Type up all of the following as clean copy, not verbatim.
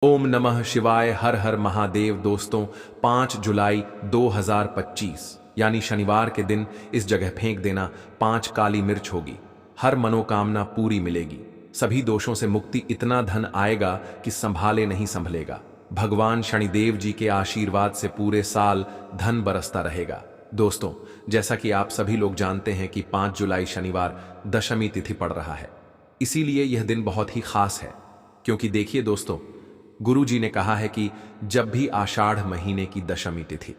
ओम नमः शिवाय। हर हर महादेव। दोस्तों, 5 जुलाई 2025 यानी शनिवार के दिन इस जगह फेंक देना 5 काली मिर्च होगी। हर मनोकामना पूरी मिलेगी, सभी दोषों से मुक्ति, इतना धन आएगा कि संभाले नहीं संभलेगा। भगवान शनिदेव जी के आशीर्वाद से पूरे साल धन बरसता रहेगा। दोस्तों, जैसा कि आप सभी लोग जानते हैं कि 5 जुलाई शनिवार दशमी तिथि पड़ रहा है, इसीलिए यह दिन बहुत ही खास है। क्योंकि देखिए दोस्तों, गुरु जी ने कहा है कि जब भी आषाढ़ महीने की दशमी तिथि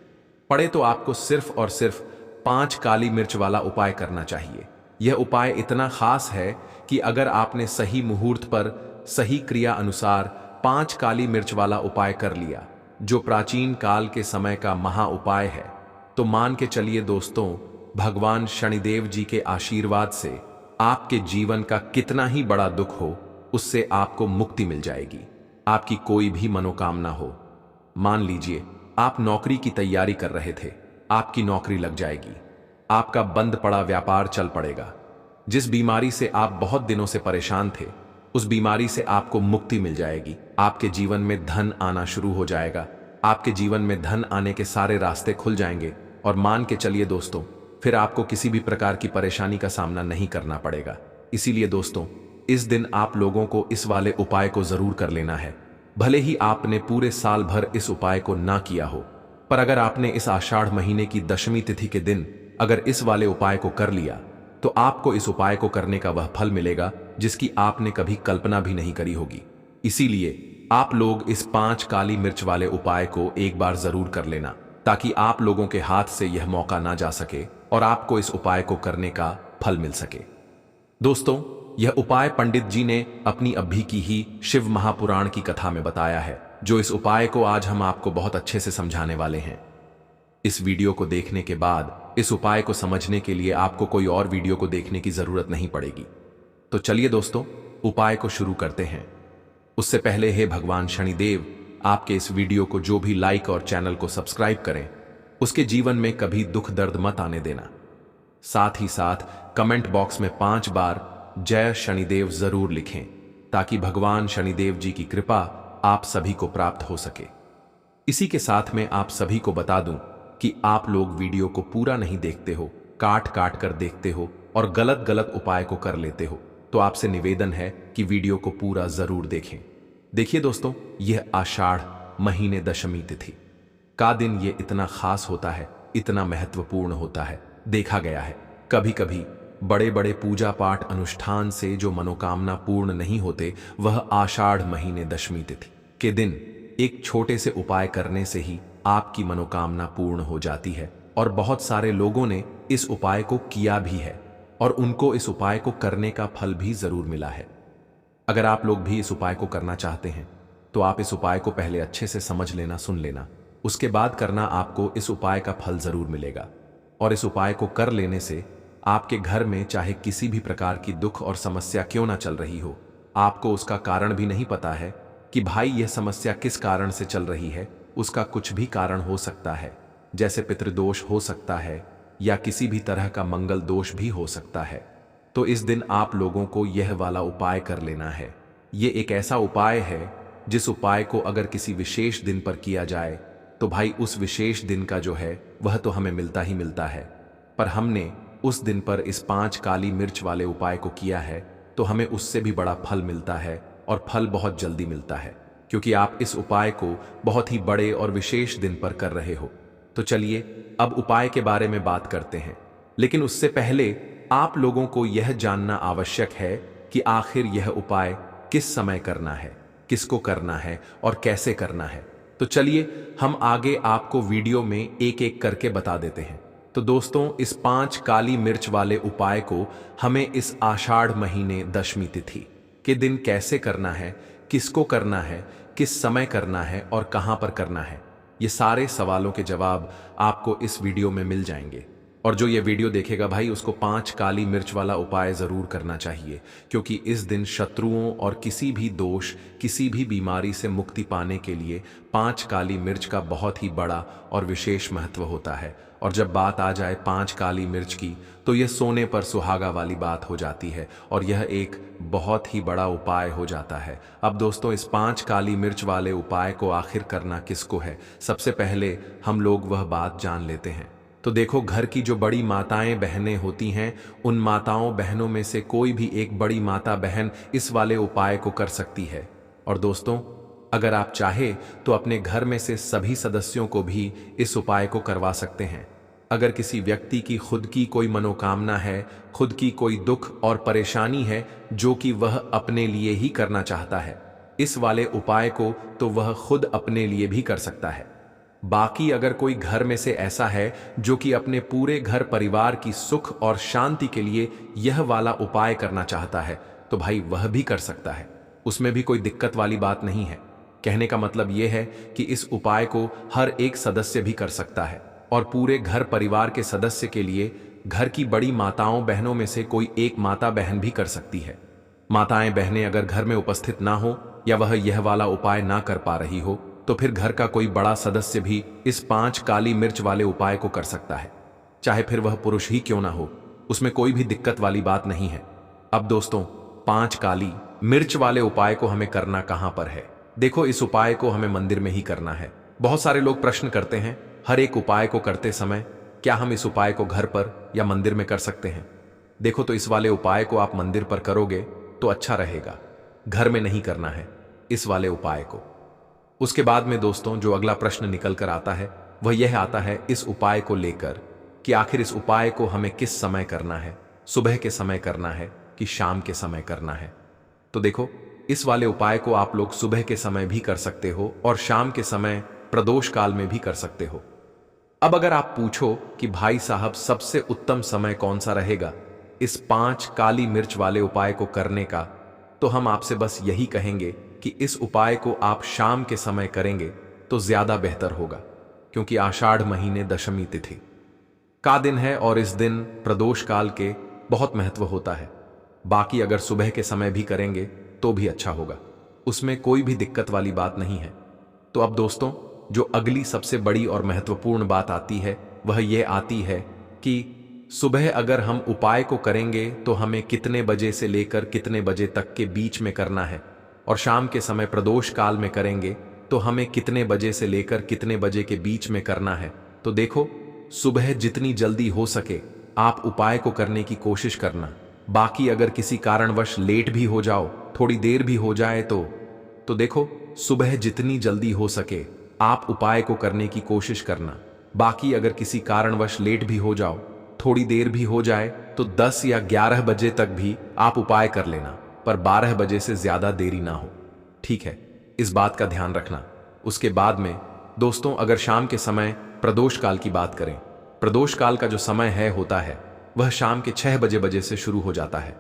पड़े तो आपको सिर्फ और सिर्फ 5 काली मिर्च वाला उपाय करना चाहिए। यह उपाय इतना खास है कि अगर आपने सही मुहूर्त पर सही क्रिया अनुसार 5 काली मिर्च वाला उपाय कर लिया, जो प्राचीन काल के समय का महा उपाय है, तो मान के चलिए दोस्तों, भगवान शनिदेव जी के आशीर्वाद से आपके जीवन का कितना ही बड़ा दुख हो, उससे आपको मुक्ति मिल जाएगी। आपकी कोई भी मनोकामना हो, मान लीजिए आप नौकरी की तैयारी कर रहे थे, आपकी नौकरी लग जाएगी। आपका बंद पड़ा व्यापार चल पड़ेगा। जिस बीमारी से आप बहुत दिनों से परेशान थे, उस बीमारी से आपको मुक्ति मिल जाएगी। आपके जीवन में धन आना शुरू हो जाएगा। आपके जीवन में धन आने के सारे रास्ते खुल जाएंगे और मान के चलिए दोस्तों, फिर आपको किसी भी प्रकार की परेशानी का सामना नहीं करना पड़ेगा। इसीलिए दोस्तों, इस दिन आप लोगों को इस वाले उपाय को जरूर कर लेना है। भले ही आपने पूरे साल भर इस उपाय को ना किया हो, पर अगर आपने इस आषाढ़ महीने की दशमी तिथि के दिन अगर इस वाले उपाय को कर लिया, तो आपको इस उपाय को करने का वह फल मिलेगा जिसकी आपने कभी कल्पना भी नहीं करी होगी। इसीलिए आप लोग इस 5 काली मिर्च वाले उपाय को एक बार जरूर कर लेना, ताकि आप लोगों के हाथ से यह मौका ना जा सके और आपको इस उपाय को करने का फल मिल सके। दोस्तों, यह उपाय पंडित जी ने अपनी अभी की ही शिव महापुराण की कथा में बताया है, जो इस उपाय को आज हम आपको बहुत अच्छे से समझाने वाले हैं। इस वीडियो को देखने के बाद इस उपाय को समझने के लिए आपको कोई और वीडियो को देखने की जरूरत नहीं पड़ेगी। तो चलिए दोस्तों, उपाय को शुरू करते हैं। उससे पहले हे भगवान शनिदेव, आपके इस वीडियो को जो भी लाइक और चैनल को सब्सक्राइब करें, उसके जीवन में कभी दुख दर्द मत आने देना। साथ ही साथ कमेंट बॉक्स में 5 बार जय शनिदेव जरूर लिखें, ताकि भगवान शनिदेव जी की कृपा आप सभी को प्राप्त हो सके। इसी के साथ में आप सभी को बता दूं कि आप लोग वीडियो को पूरा नहीं देखते हो, काट काट कर देखते हो और गलत गलत उपाय को कर लेते हो, तो आपसे निवेदन है कि वीडियो को पूरा जरूर देखें। देखिए दोस्तों, यह आषाढ़ महीने दशमी तिथि का दिन ये इतना खास होता है, इतना महत्वपूर्ण होता है। देखा गया है कभी कभी बड़े बड़े पूजा पाठ अनुष्ठान से जो मनोकामना पूर्ण नहीं होते, वह आषाढ़ महीने दशमी तिथि के दिन एक छोटे से उपाय करने से ही आपकी मनोकामना पूर्ण हो जाती है। और बहुत सारे लोगों ने इस उपाय को किया भी है और उनको इस उपाय को करने का फल भी जरूर मिला है। अगर आप लोग भी इस उपाय को करना चाहते हैं, तो आप इस उपाय को पहले अच्छे से समझ लेना, सुन लेना, उसके बाद करना। आपको इस उपाय का फल जरूर मिलेगा। और इस उपाय को कर लेने से आपके घर में चाहे किसी भी प्रकार की दुख और समस्या क्यों ना चल रही हो, आपको उसका कारण भी नहीं पता है कि भाई यह समस्या किस कारण से चल रही है, उसका कुछ भी कारण हो सकता है। जैसे पितृदोष हो सकता है या किसी भी तरह का मंगल दोष भी हो सकता है। तो इस दिन आप लोगों को यह वाला उपाय कर लेना है। ये एक ऐसा उपाय है जिस उपाय को अगर किसी विशेष दिन पर किया जाए, तो भाई उस विशेष दिन का जो है वह तो हमें मिलता ही मिलता है। पर हमने उस दिन पर इस 5 काली मिर्च वाले उपाय को किया है, तो हमें उससे भी बड़ा फल मिलता है और फल बहुत जल्दी मिलता है, क्योंकि आप इस उपाय को बहुत ही बड़े और विशेष दिन पर कर रहे हो। तो चलिए अब उपाय के बारे में बात करते हैं। लेकिन उससे पहले आप लोगों को यह जानना आवश्यक है कि आखिर यह उपाय किस समय करना है, किसको करना है और कैसे करना है। तो चलिए हम आगे आपको वीडियो में एक एक करके बता देते हैं। तो दोस्तों, इस 5 काली मिर्च वाले उपाय को हमें इस आषाढ़ महीने दशमी तिथि के दिन कैसे करना है, किसको करना है, किस समय करना है और कहां पर करना है, ये सारे सवालों के जवाब आपको इस वीडियो में मिल जाएंगे। और जो ये वीडियो देखेगा भाई उसको 5 काली मिर्च वाला उपाय जरूर करना चाहिए, क्योंकि इस दिन शत्रुओं और किसी भी दोष, किसी भी बीमारी से मुक्ति पाने के लिए 5 काली मिर्च का बहुत ही बड़ा और विशेष महत्व होता है। और जब बात आ जाए 5 काली मिर्च की, तो यह सोने पर सुहागा वाली बात हो जाती है और यह एक बहुत ही बड़ा उपाय हो जाता है। अब दोस्तों, इस 5 काली मिर्च वाले उपाय को आखिर करना किसको है, सबसे पहले हम लोग वह बात जान लेते हैं। तो देखो, घर की जो बड़ी माताएं बहनें होती हैं, उन माताओं बहनों में से कोई भी एक बड़ी माता बहन इस वाले उपाय को कर सकती है। और दोस्तों, अगर आप चाहे तो अपने घर में से सभी सदस्यों को भी इस उपाय को करवा सकते हैं। अगर किसी व्यक्ति की खुद की कोई मनोकामना है, खुद की कोई दुख और परेशानी है जो कि वह अपने लिए ही करना चाहता है, इस वाले उपाय को तो वह खुद अपने लिए भी कर सकता है। बाकी अगर कोई घर में से ऐसा है जो कि अपने पूरे घर परिवार की सुख और शांति के लिए यह वाला उपाय करना चाहता है, तो भाई वह भी कर सकता है। उसमें भी कोई दिक्कत वाली बात नहीं है। कहने का मतलब यह है कि इस उपाय को हर एक सदस्य भी कर सकता है और पूरे घर परिवार के सदस्य के लिए घर की बड़ी माताओं बहनों में से कोई एक माता बहन भी कर सकती है। माताएं बहनें अगर घर में उपस्थित ना हो या वह यह वाला उपाय ना कर पा रही हो, तो फिर घर का कोई बड़ा सदस्य भी इस 5 काली मिर्च वाले उपाय को कर सकता है, चाहे फिर वह पुरुष ही क्यों ना हो। उसमें कोई भी दिक्कत वाली बात नहीं है। अब दोस्तों, 5 काली मिर्च वाले उपाय को हमें करना कहां पर है? देखो, इस उपाय को हमें मंदिर में ही करना है। बहुत सारे लोग प्रश्न करते हैं, हर एक उपाय को करते समय क्या हम इस उपाय को घर पर या मंदिर में कर सकते हैं? देखो, तो इस वाले उपाय को आप मंदिर पर करोगे तो अच्छा रहेगा, घर में नहीं करना है इस वाले उपाय को। उसके बाद में दोस्तों, जो अगला प्रश्न निकल कर आता है वह यह आता है इस उपाय को लेकर कि आखिर इस उपाय को हमें किस समय करना है, सुबह के समय करना है कि शाम के समय करना है? तो देखो, इस वाले उपाय को आप लोग सुबह के समय भी कर सकते हो और शाम के समय प्रदोष काल में भी कर सकते हो। अब अगर आप पूछो कि भाई साहब सबसे उत्तम समय कौन सा रहेगा इस 5 काली मिर्च वाले उपाय को करने का, तो हम आपसे बस यही कहेंगे कि इस उपाय को आप शाम के समय करेंगे तो ज्यादा बेहतर होगा, क्योंकि आषाढ़ महीने दशमी तिथि का दिन है और इस दिन प्रदोष काल के बहुत महत्व होता है। बाकी अगर सुबह के समय भी करेंगे तो भी अच्छा होगा, उसमें कोई भी दिक्कत वाली बात नहीं है। तो अब दोस्तों, जो अगली सबसे बड़ी और महत्वपूर्ण बात आती है वह यह आती है कि सुबह अगर हम उपाय को करेंगे तो हमें कितने बजे से लेकर कितने बजे तक के बीच में करना है, और शाम के समय प्रदोष काल में करेंगे तो हमें कितने बजे से लेकर कितने बजे के बीच में करना है। तो देखो, सुबह जितनी जल्दी हो सके आप उपाय को करने की कोशिश करना। बाकी अगर किसी कारणवश लेट भी हो जाओ, थोड़ी देर भी हो जाए तो देखो, सुबह जितनी जल्दी हो सके आप उपाय को करने की कोशिश करना। बाकी अगर किसी कारणवश लेट भी हो जाओ, थोड़ी देर भी हो जाए, तो 10 या 11 बजे तक भी आप उपाय कर लेना, पर 12 बजे से ज्यादा देरी ना हो, ठीक है? इस बात का ध्यान रखना। उसके बाद में दोस्तों, अगर शाम के समय प्रदोष काल की बात करें, प्रदोष काल का जो समय होता है वह शाम के 6 बजे से शुरू हो जाता है।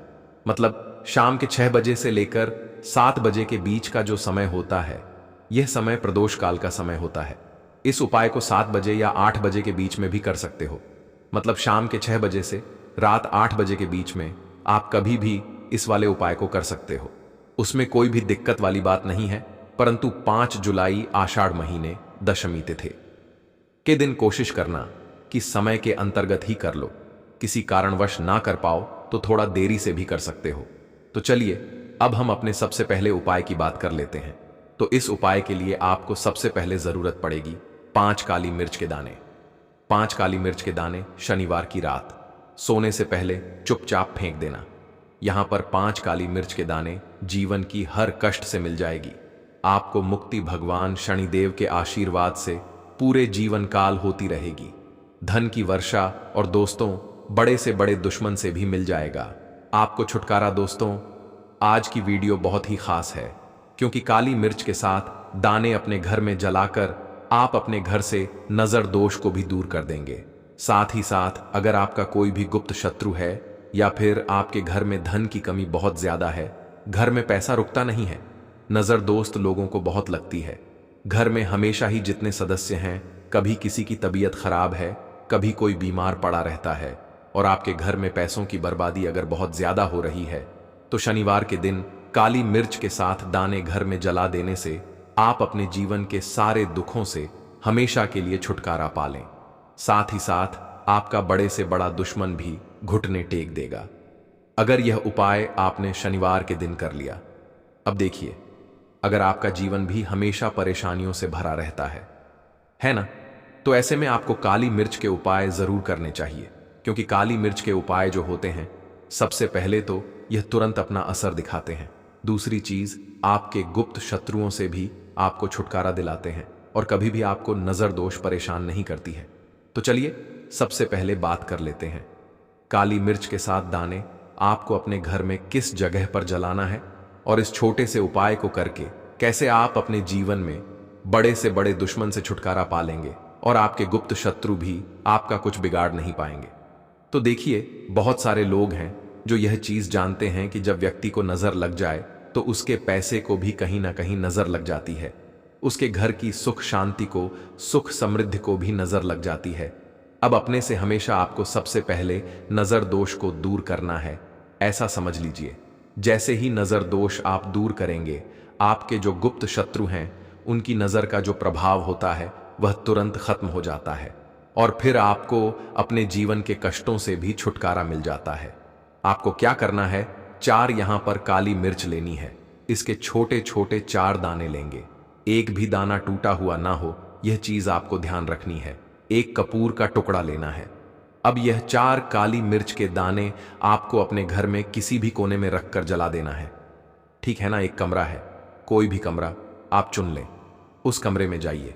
मतलब शाम के 6 बजे से लेकर 7 बजे के बीच का जो समय होता है, यह समय प्रदोष काल का समय होता है। इस उपाय को 7 बजे या 8 बजे के बीच में भी कर सकते हो। मतलब शाम के 6 बजे से रात 8 बजे के बीच में आप कभी भी इस वाले उपाय को कर सकते हो, उसमें कोई भी दिक्कत वाली बात नहीं है। परंतु 5 जुलाई आषाढ़ महीने दशमी तिथि के दिन कोशिश करना कि समय के अंतर्गत ही कर लो। किसी कारणवश ना कर पाओ तो थोड़ा देरी से भी कर सकते हो। तो चलिए, अब हम अपने सबसे पहले उपाय की बात कर लेते हैं। तो इस उपाय के लिए आपको सबसे पहले जरूरत पड़ेगी 5 काली मिर्च के दाने। 5 काली मिर्च के दाने शनिवार की रात सोने से पहले चुपचाप फेंक देना। यहां पर 5 काली मिर्च के दाने जीवन की हर कष्ट से मिल जाएगी। आपको मुक्ति भगवान शनिदेव के आशीर्वाद से पूरे जीवन काल होती रहेगी। धन की वर्षा और दोस्तों, बड़े से बड़े दुश्मन से भी मिल जाएगा आपको छुटकारा। दोस्तों, आज की वीडियो बहुत ही खास है, क्योंकि काली मिर्च के साथ दाने अपने घर में जलाकर आप अपने घर से नजर दोष को भी दूर कर देंगे। साथ ही साथ अगर आपका कोई भी गुप्त शत्रु है या फिर आपके घर में धन की कमी बहुत ज्यादा है, घर में पैसा रुकता नहीं है, नजर दोस्त लोगों को बहुत लगती है, घर में हमेशा ही जितने सदस्य हैं, कभी किसी की तबीयत खराब है कभी कोई बीमार पड़ा रहता है और आपके घर में पैसों की बर्बादी अगर बहुत ज्यादा हो रही है, तो शनिवार के दिन काली मिर्च के साथ दाने घर में जला देने से आप अपने जीवन के सारे दुखों से हमेशा के लिए छुटकारा पा लें। साथ ही साथ आपका बड़े से बड़ा दुश्मन भी घुटने टेक देगा अगर यह उपाय आपने शनिवार के दिन कर लिया। अब देखिए, अगर आपका जीवन भी हमेशा परेशानियों से भरा रहता है ना, तो ऐसे में आपको काली मिर्च के उपाय जरूर करने चाहिए, क्योंकि काली मिर्च के उपाय जो होते हैं, सबसे पहले तो यह तुरंत अपना असर दिखाते हैं। दूसरी चीज, आपके गुप्त शत्रुओं से भी आपको छुटकारा दिलाते हैं और कभी भी आपको नजर दोष परेशान नहीं करती है। तो चलिए सबसे पहले बात कर लेते हैं, काली मिर्च के साथ दाने आपको अपने घर में किस जगह पर जलाना है और इस छोटे से उपाय को करके कैसे आप अपने जीवन में बड़े से बड़े दुश्मन से छुटकारा पा लेंगे और आपके गुप्त शत्रु भी आपका कुछ बिगाड़ नहीं पाएंगे। तो देखिए, बहुत सारे लोग हैं जो यह चीज जानते हैं कि जब व्यक्ति को नजर लग जाए तो उसके पैसे को भी कहीं ना कहीं नजर लग जाती है, उसके घर की सुख शांति को, सुख समृद्धि को भी नजर लग जाती है। अब अपने से हमेशा आपको सबसे पहले नजर दोष को दूर करना है। ऐसा समझ लीजिए, जैसे ही नजर दोष आप दूर करेंगे, आपके जो गुप्त शत्रु हैं उनकी नजर का जो प्रभाव होता है वह तुरंत खत्म हो जाता है और फिर आपको अपने जीवन के कष्टों से भी छुटकारा मिल जाता है। आपको क्या करना है, 4 यहां पर काली मिर्च लेनी है। इसके छोटे छोटे 4 दाने लेंगे, एक भी दाना टूटा हुआ ना हो, यह चीज आपको ध्यान रखनी है। एक कपूर का टुकड़ा लेना है। अब यह 4 काली मिर्च के दाने आपको अपने घर में किसी भी कोने में रखकर जला देना है। ठीक है ना, एक कमरा है, कोई भी कमरा आप चुन लें, उस कमरे में जाइए।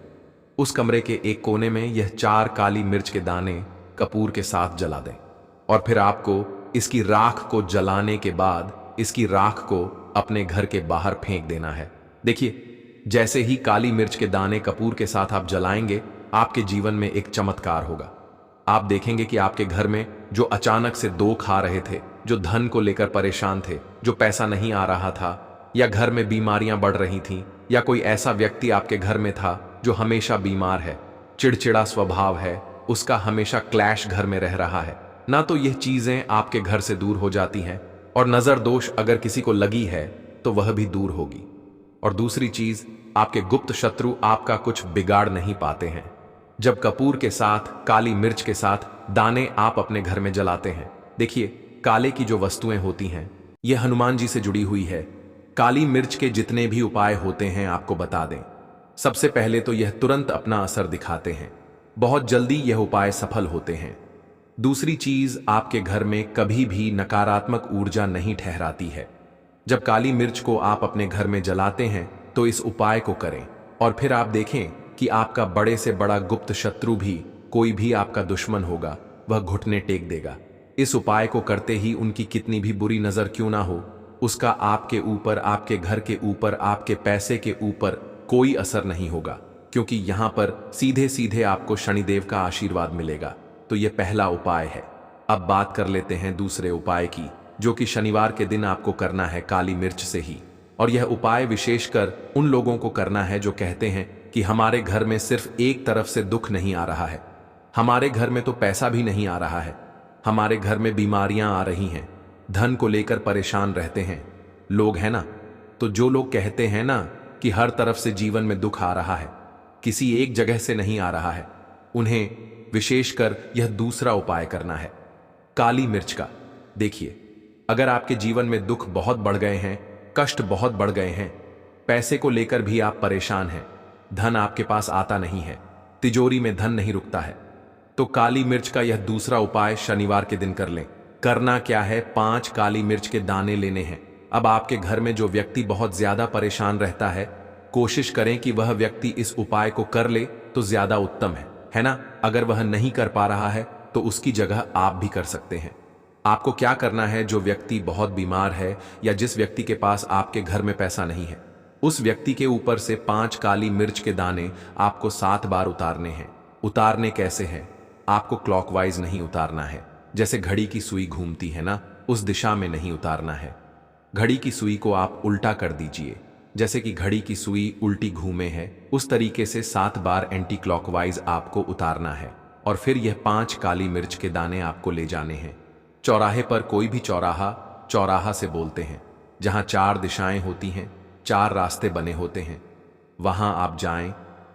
उस कमरे के एक कोने में यह 4 काली मिर्च के दाने कपूर के साथ जला दें और फिर आपको इसकी राख को जलाने के बाद इसकी राख को अपने घर के बाहर फेंक देना है। देखिए, जैसे ही काली मिर्च के दाने कपूर के साथ आप जलाएंगे, आपके जीवन में एक चमत्कार होगा। आप देखेंगे कि आपके घर में जो अचानक से दुख आ रहे थे, जो धन को लेकर परेशान थे, जो पैसा नहीं आ रहा था, या घर में बीमारियां बढ़ रही थीं, या कोई ऐसा व्यक्ति आपके घर में था जो हमेशा बीमार है, चिड़चिड़ा स्वभाव है, उसका हमेशा क्लैश घर में रह रहा है ना, तो यह चीजें आपके घर से दूर हो जाती हैं और नजर दोष अगर किसी को लगी है तो वह भी दूर होगी। और दूसरी चीज, आपके गुप्त शत्रु आपका कुछ बिगाड़ नहीं पाते हैं। जब कपूर के साथ, काली मिर्च के साथ दाने आप अपने घर में जलाते हैं, देखिए, काले की जो वस्तुएं होती हैं यह हनुमान जी से जुड़ी हुई है। काली मिर्च के जितने भी उपाय होते हैं आपको बता दें, सबसे पहले तो यह तुरंत अपना असर दिखाते हैं, बहुत जल्दी यह उपाय सफल होते हैं। दूसरी चीज, आपके घर में कभी भी नकारात्मक ऊर्जा नहीं ठहराती है। जब काली मिर्च को आप अपने घर में जलाते हैं तो इस उपाय को करें और फिर आप देखें कि आपका बड़े से बड़ा गुप्त शत्रु भी, कोई भी आपका दुश्मन होगा, वह घुटने टेक देगा। इस उपाय को करते ही उनकी कितनी भी बुरी नजर क्यों ना हो, उसका आपके ऊपर, आपके घर के ऊपर, आपके पैसे के ऊपर कोई असर नहीं होगा, क्योंकि यहां पर सीधे सीधे आपको शनिदेव का आशीर्वाद मिलेगा। तो यह पहला उपाय है। अब बात कर लेते हैं दूसरे उपाय की, जो कि शनिवार के दिन आपको करना है काली मिर्च से ही। और यह उपाय विशेषकर उन लोगों को करना है जो कहते हैं कि हमारे घर में सिर्फ एक तरफ से दुख नहीं आ रहा है, हमारे घर में तो पैसा भी नहीं आ रहा है, हमारे घर में बीमारियां आ रही हैं, धन को लेकर परेशान रहते हैं लोग, है ना। तो जो लोग कहते हैं ना कि हर तरफ से जीवन में दुख आ रहा है, किसी एक जगह से नहीं आ रहा है, उन्हें विशेषकर यह दूसरा उपाय करना है, काली मिर्च का। देखिए, अगर आपके जीवन में दुख बहुत बढ़ गए हैं, कष्ट बहुत बढ़ गए हैं, पैसे को लेकर भी आप परेशान हैं, धन आपके पास आता नहीं है, तिजोरी में धन नहीं रुकता है, तो काली मिर्च का यह दूसरा उपाय शनिवार के दिन कर लें। करना क्या है, 5 काली मिर्च के दाने लेने हैं। अब आपके घर में जो व्यक्ति बहुत ज्यादा परेशान रहता है, कोशिश करें कि वह व्यक्ति इस उपाय को कर ले तो ज्यादा उत्तम है ना। अगर वह नहीं कर पा रहा है तो उसकी जगह आप भी कर सकते हैं। आपको क्या करना है, जो व्यक्ति बहुत बीमार है या जिस व्यक्ति के पास आपके घर में पैसा नहीं है, उस व्यक्ति के ऊपर से 5 काली मिर्च के दाने आपको 7 बार उतारने हैं। उतारने कैसे हैं, आपको क्लॉकवाइज नहीं उतारना है, जैसे घड़ी की सुई घूमती है ना, उस दिशा में नहीं उतारना है। घड़ी की सुई को आप उल्टा कर दीजिए, जैसे कि घड़ी की सुई उल्टी घूमे है, उस तरीके से 7 बार एंटी क्लॉकवाइज आपको उतारना है। और फिर यह 5 काली मिर्च के दाने आपको ले जाने हैं। चौराहे पर कोई भी चौराहा चौराहा से बोलते हैं, जहां 4 दिशाएं होती हैं, 4 रास्ते बने होते हैं, वहां आप जाएं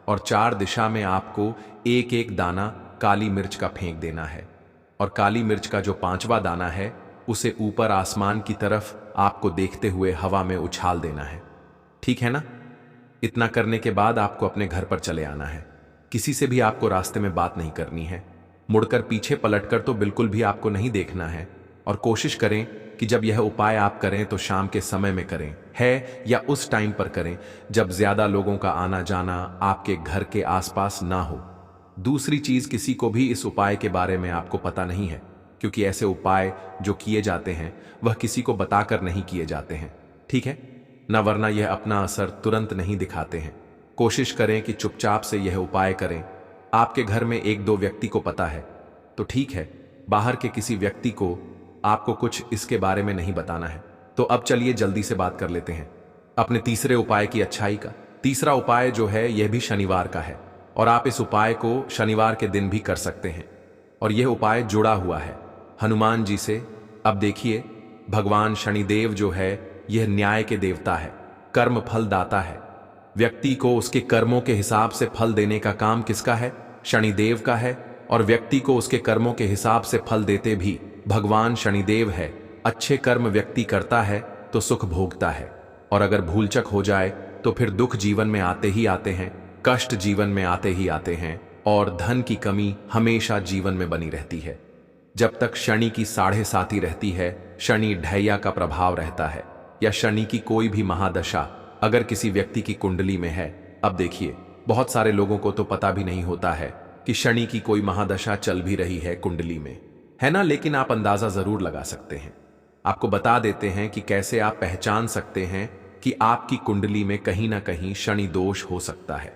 और 4 दिशा में आपको एक एक दाना काली मिर्च का फेंक देना है। और काली मिर्च का जो 5वां दाना है उसे ऊपर आसमान की तरफ आपको देखते हुए हवा में उछाल देना है। ठीक है ना? इतना करने के बाद आपको अपने घर पर चले आना है। किसी से भी आपको रास्ते में बात नहीं करनी है। मुड़कर पीछे पलटकर तो बिल्कुल भी आपको नहीं देखना है। और कोशिश करें कि जब यह उपाय आप करें तो शाम के समय में करें, है या उस टाइम पर करें जब ज्यादा लोगों का आना जाना आपके घर के आसपास ना हो। दूसरी चीज, किसी को भी इस उपाय के बारे में आपको पता नहीं है, क्योंकि ऐसे उपाय जो किए जाते हैं वह किसी को बताकर नहीं किए जाते हैं। ठीक है ना? वरना यह अपना असर तुरंत नहीं दिखाते हैं। कोशिश करें कि चुपचाप से यह उपाय करें। आपके घर में 1-2 व्यक्ति को पता है तो ठीक है, बाहर के किसी व्यक्ति को आपको कुछ इसके बारे में नहीं बताना है। तो अब चलिए जल्दी से बात कर लेते हैं अपने तीसरे उपाय की अच्छाई का। तीसरा उपाय जो है यह भी शनिवार का है और आप इस उपाय को शनिवार के दिन भी कर सकते हैं। और यह उपाय जुड़ा हुआ है हनुमान जी से। अब देखिए, भगवान शनिदेव जो है यह न्याय के देवता है, कर्म फल दाता है। व्यक्ति को उसके कर्मों के हिसाब से फल देने का काम किसका है? शनिदेव का है। और व्यक्ति को उसके कर्मों के हिसाब से फल देते भी भगवान शनिदेव है। अच्छे कर्म व्यक्ति करता है तो सुख भोगता है, और अगर भूलचक हो जाए तो फिर दुख जीवन में आते ही आते हैं, कष्ट जीवन में आते ही आते हैं, और धन की कमी हमेशा जीवन में बनी रहती है। जब तक शनि की 7.5 रहती है, शनि ढैया का प्रभाव रहता है, या शनि की कोई भी महादशा अगर किसी व्यक्ति की कुंडली में है। अब देखिए, बहुत सारे लोगों को तो पता भी नहीं होता है कि शनि की कोई महादशा चल भी रही है कुंडली में, है ना? लेकिन आप अंदाजा जरूर लगा सकते हैं। आपको बता देते हैं कि कैसे आप पहचान सकते हैं कि आपकी कुंडली में कहीं ना कहीं शनि दोष हो सकता है।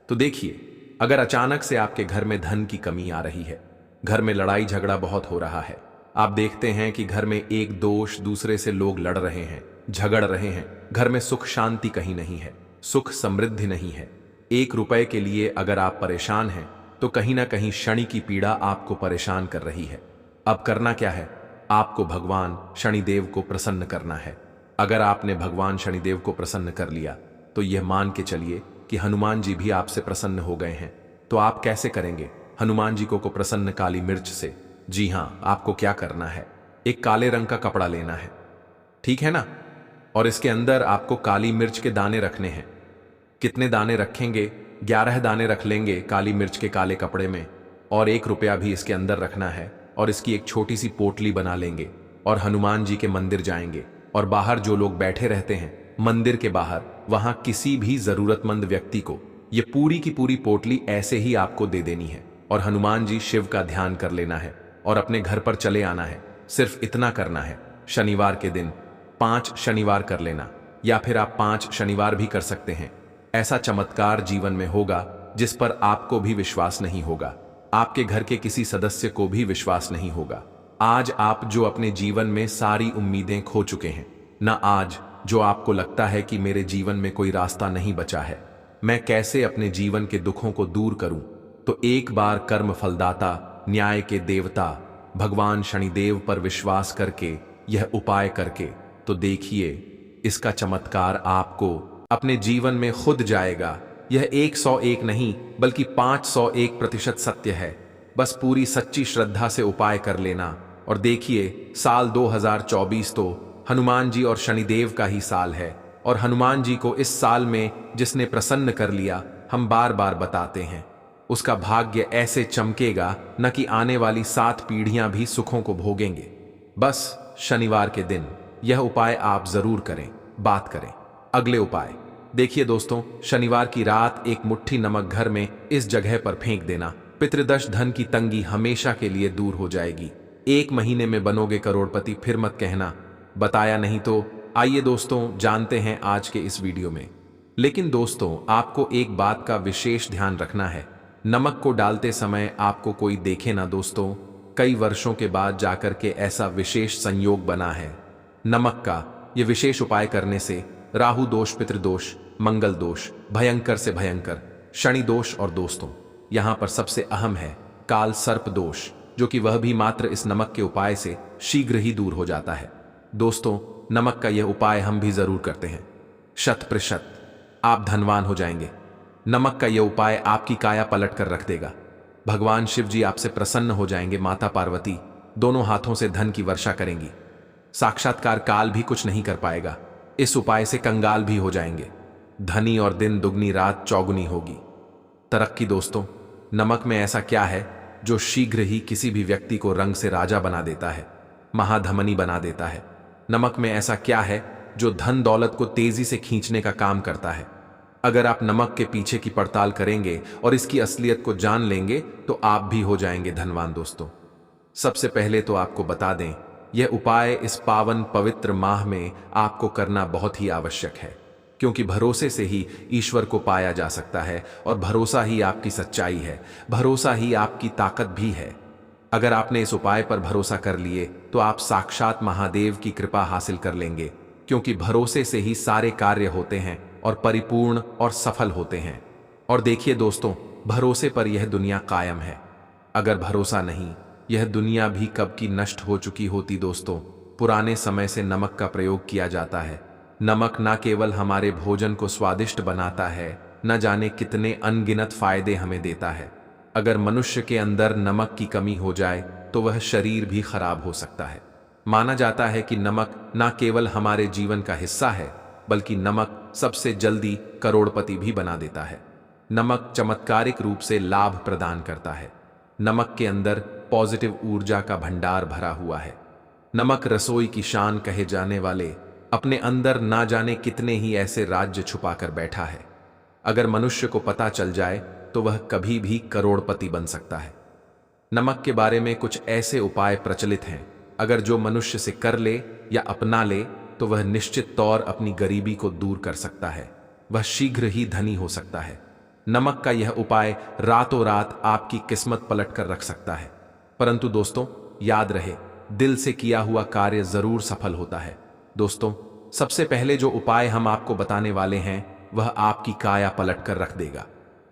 तो देखिए, अगर अचानक से आपके घर में धन की कमी आ रही है, घर में लड़ाई झगड़ा बहुत हो रहा है, आप देखते हैं कि घर में एक दोष दूसरे से लोग लड़ रहे हैं, झगड़ रहे हैं, घर में सुख शांति कहीं नहीं है, सुख समृद्धि नहीं है, 1 रुपए के लिए अगर आप परेशान हैं तो कहीं ना कहीं शनि की पीड़ा आपको परेशान कर रही है। अब करना क्या है? आपको भगवान शनिदेव को प्रसन्न करना है। अगर आपने भगवान शनिदेव को प्रसन्न कर लिया तो यह मान के चलिए कि हनुमान जी भी आपसे प्रसन्न हो गए हैं। तो आप कैसे करेंगे हनुमान जी को प्रसन्न? काली मिर्च से। जी हां, आपको क्या करना है, एक काले रंग का कपड़ा लेना है, ठीक है ना? और इसके अंदर आपको काली मिर्च के दाने रखने हैं। कितने दाने रखेंगे? 11 दाने रख लेंगे काली मिर्च के काले कपड़े में, और 1 रुपया भी इसके अंदर रखना है। और इसकी एक छोटी सी पोटली बना लेंगे और हनुमान जी के मंदिर जाएंगे, और बाहर जो लोग बैठे रहते हैं मंदिर के बाहर, वहां किसी भी जरूरतमंद व्यक्ति को ये पूरी की पूरी पोटली ऐसे ही आपको दे देनी है। और हनुमान जी शिव का ध्यान कर लेना है और अपने घर पर चले आना है। सिर्फ इतना करना है। शनिवार के दिन 5 शनिवार कर लेना, या फिर आप 5 शनिवार भी कर सकते हैं। ऐसा चमत्कार जीवन में होगा जिस पर आपको भी विश्वास नहीं होगा, आपके घर के किसी सदस्य को भी विश्वास नहीं होगा। आज आप जो अपने जीवन में सारी उम्मीदें खो चुके हैं ना, आज जो आपको लगता है कि मेरे जीवन में कोई रास्ता नहीं बचा है, मैं कैसे अपने जीवन के दुखों को दूर करूं, तो एक बार कर्म फलदाता, न्याय के देवता भगवान शनिदेव पर विश्वास करके, यह उपाय करके, तो देखिए इसका चमत्कार आपको अपने जीवन में खुद जाएगा। यह 101 नहीं बल्कि 501% सत्य है। बस पूरी सच्ची श्रद्धा से उपाय कर लेना, और देखिए साल 2024 तो हनुमान जी और शनिदेव का ही साल है। और हनुमान जी को इस साल में जिसने प्रसन्न कर लिया, हम बार बार बताते हैं, उसका भाग्य ऐसे चमकेगा न कि आने वाली 7 पीढ़ियां भी सुखों को भोगेंगे। बस शनिवार के दिन यह उपाय आप जरूर करें। बात करें अगले उपाय। देखिए दोस्तों, शनिवार की रात 1 मुट्ठी नमक घर में इस जगह पर फेंक देना। पितृदश धन की तंगी हमेशा के लिए दूर हो जाएगी। 1 महीने में बनोगे करोड़पति, फिर मत कहना बताया नहीं। तो आइए दोस्तों जानते हैं आज के इस वीडियो में। लेकिन दोस्तों, आपको एक बात का विशेष ध्यान रखना है, नमक को डालते समय आपको कोई देखे ना दोस्तों। कई वर्षों के बाद जाकर के ऐसा विशेष संयोग बना है नमक का। यह विशेष उपाय करने से राहु दोष, पितृदोष, मंगल दोष, भयंकर से भयंकर शनि दोष, और दोस्तों यहां पर सबसे अहम है काल सर्प दोष, जो कि वह भी मात्र इस नमक के उपाय से शीघ्र ही दूर हो जाता है। दोस्तों, नमक का यह उपाय हम भी जरूर करते हैं। 100% आप धनवान हो जाएंगे। नमक का यह उपाय आपकी काया पलट कर रख देगा। भगवान शिव जी आपसे प्रसन्न हो जाएंगे। माता पार्वती दोनों हाथों से धन की वर्षा करेंगी। साक्षात्कार काल भी कुछ नहीं कर पाएगा। इस उपाय से कंगाल भी हो जाएंगे। धनी और दिन दुगनी रात चौगुनी होगी। तरक्की। दोस्तों, नमक में ऐसा क्या है जो शीघ्र ही किसी भी व्यक्ति को रंग से राजा बना देता है, महाधमनी बना देता है? नमक में ऐसा क्या है जो धन दौलत को तेजी से खींचने का काम करता है? अगर आप नमक के पीछे की पड़ताल करेंगे और इसकी असलियत को जान लेंगे तो आप भी हो जाएंगे धनवान। दोस्तों, सबसे पहले तो आपको बता दें, यह उपाय इस पावन पवित्र माह में आपको करना बहुत ही आवश्यक है, क्योंकि भरोसे से ही ईश्वर को पाया जा सकता है और भरोसा ही आपकी सच्चाई है, भरोसा ही आपकी ताकत भी है। अगर आपने इस उपाय पर भरोसा कर लिए तो आप साक्षात महादेव की कृपा हासिल कर लेंगे, क्योंकि भरोसे से ही सारे कार्य होते हैं और परिपूर्ण और सफल होते हैं। और देखिए दोस्तों, भरोसे पर यह दुनिया कायम है। अगर भरोसा नहीं, यह दुनिया भी कब की नष्ट हो चुकी होती। दोस्तों, पुराने समय से नमक का प्रयोग किया जाता है। नमक न केवल हमारे भोजन को स्वादिष्ट बनाता है, न जाने कितने अनगिनत फायदे हमें देता है। अगर मनुष्य के अंदर नमक की कमी हो जाए तो वह शरीर भी खराब हो सकता है। माना जाता है कि नमक न केवल हमारे जीवन का हिस्सा है, बल्कि नमक सबसे जल्दी करोड़पति भी बना देता है। नमक चमत्कारिक रूप से लाभ प्रदान करता है। नमक के अंदर पॉजिटिव ऊर्जा का भंडार भरा हुआ है। नमक रसोई की शान कहे जाने वाले अपने अंदर ना जाने कितने ही ऐसे राज्य छुपाकर बैठा है। अगर मनुष्य को पता चल जाए तो वह कभी भी करोड़पति बन सकता है। नमक के बारे में कुछ ऐसे उपाय प्रचलित हैं, अगर जो मनुष्य से कर ले या अपना ले तो वह निश्चित तौर अपनी गरीबी को दूर कर सकता है। वह शीघ्र ही धनी हो सकता है। नमक का यह उपाय रातों रात आपकी किस्मत पलट कर रख सकता है। परंतु दोस्तों, याद रहे, दिल से किया हुआ कार्य जरूर सफल होता है। दोस्तों, सबसे पहले जो उपाय हम आपको बताने वाले हैं वह आपकी काया पलट कर रख देगा,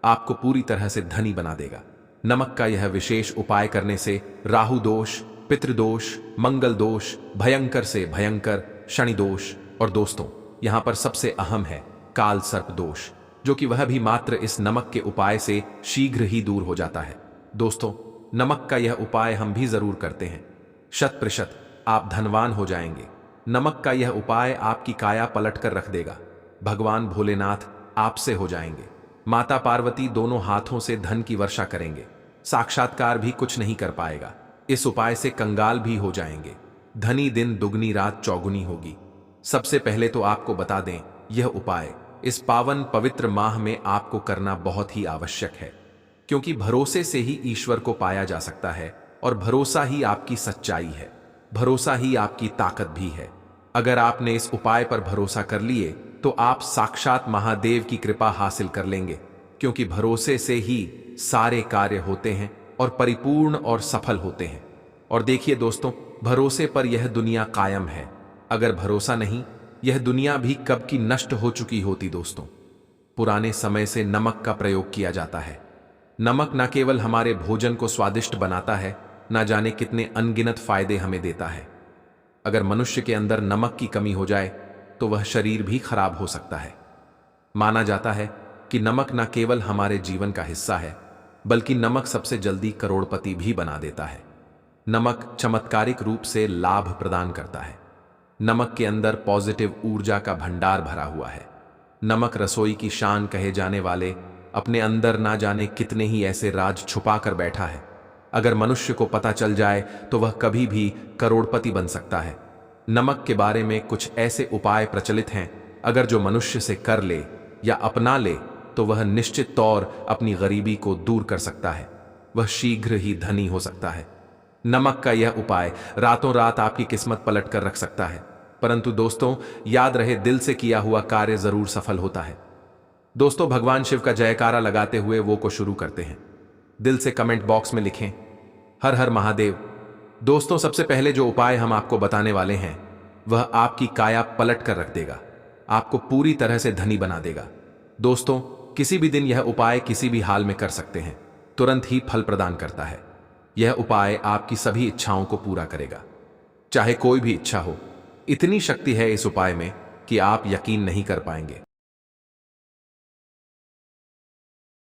आपको पूरी तरह से धनी बना देगा। नमक का यह विशेष उपाय करने से राहु दोष, पितृदोष, मंगल दोष, भयंकर से भयंकर शनि दोष और दोस्तों, यहां पर सबसे अहम है काल सर्प दोष, जो कि वह भी मात्र इस नमक के उपाय से शीघ्र ही दूर हो जाता है। दोस्तों, नमक का यह उपाय हम भी जरूर करते हैं। 100% आप धनवान हो जाएंगे। नमक का यह उपाय आपकी काया पलट कर रख देगा। भगवान भोलेनाथ आपसे हो जाएंगे। माता पार्वती दोनों हाथों से धन की वर्षा करेंगे। साक्षात्कार भी कुछ नहीं कर पाएगा। इस उपाय से कंगाल भी हो जाएंगे। धनी दिन दुगनी रात चौगुनी होगी। सबसे पहले तो आपको बता दें, यह उपाय इस पावन पवित्र माह में आपको करना बहुत ही आवश्यक है, क्योंकि भरोसे से ही ईश्वर को पाया जा सकता है और भरोसा ही आपकी सच्चाई है, भरोसा ही आपकी ताकत भी है। अगर आपने इस उपाय पर भरोसा कर लिए तो आप साक्षात महादेव की कृपा हासिल कर लेंगे, क्योंकि भरोसे से ही सारे कार्य होते हैं और परिपूर्ण और सफल होते हैं। और देखिए दोस्तों, भरोसे पर यह दुनिया कायम है। अगर भरोसा नहीं, यह दुनिया भी कब की नष्ट हो चुकी होती। दोस्तों, पुराने समय से नमक का प्रयोग किया जाता है। नमक न केवल हमारे भोजन को स्वादिष्ट बनाता है, न जाने कितने अनगिनत फायदे हमें देता है। अगर मनुष्य के अंदर नमक की कमी हो जाए तो वह शरीर भी खराब हो सकता है। माना जाता है कि नमक न केवल हमारे जीवन का हिस्सा है, बल्कि नमक सबसे जल्दी करोड़पति भी बना देता है। नमक चमत्कारिक रूप से लाभ प्रदान करता है। नमक के अंदर पॉजिटिव ऊर्जा का भंडार भरा हुआ है। नमक रसोई की शान कहे जाने वाले अपने अंदर ना जाने कितने ही ऐसे राज छुपा कर बैठा है। अगर मनुष्य को पता चल जाए तो वह कभी भी करोड़पति बन सकता है। नमक के बारे में कुछ ऐसे उपाय प्रचलित हैं, अगर जो मनुष्य से कर ले या अपना ले तो वह निश्चित तौर अपनी गरीबी को दूर कर सकता है। वह शीघ्र ही धनी हो सकता है। नमक का यह उपाय रातों रात आपकी किस्मत पलट कर रख सकता है। परंतु दोस्तों, याद रहे, दिल से किया हुआ कार्य जरूर सफल होता है। दोस्तों, भगवान शिव का जयकारा लगाते हुए वो को शुरू करते हैं। दिल से कमेंट बॉक्स में लिखें, हर हर महादेव। दोस्तों, सबसे पहले जो उपाय हम आपको बताने वाले हैं वह आपकी काया पलट कर रख देगा, आपको पूरी तरह से धनी बना देगा। दोस्तों, किसी भी दिन यह उपाय किसी भी हाल में कर सकते हैं, तुरंत ही फल प्रदान करता है। यह उपाय आपकी सभी इच्छाओं को पूरा करेगा, चाहे कोई भी इच्छा हो। इतनी शक्ति है इस उपाय में कि आप यकीन नहीं कर पाएंगे।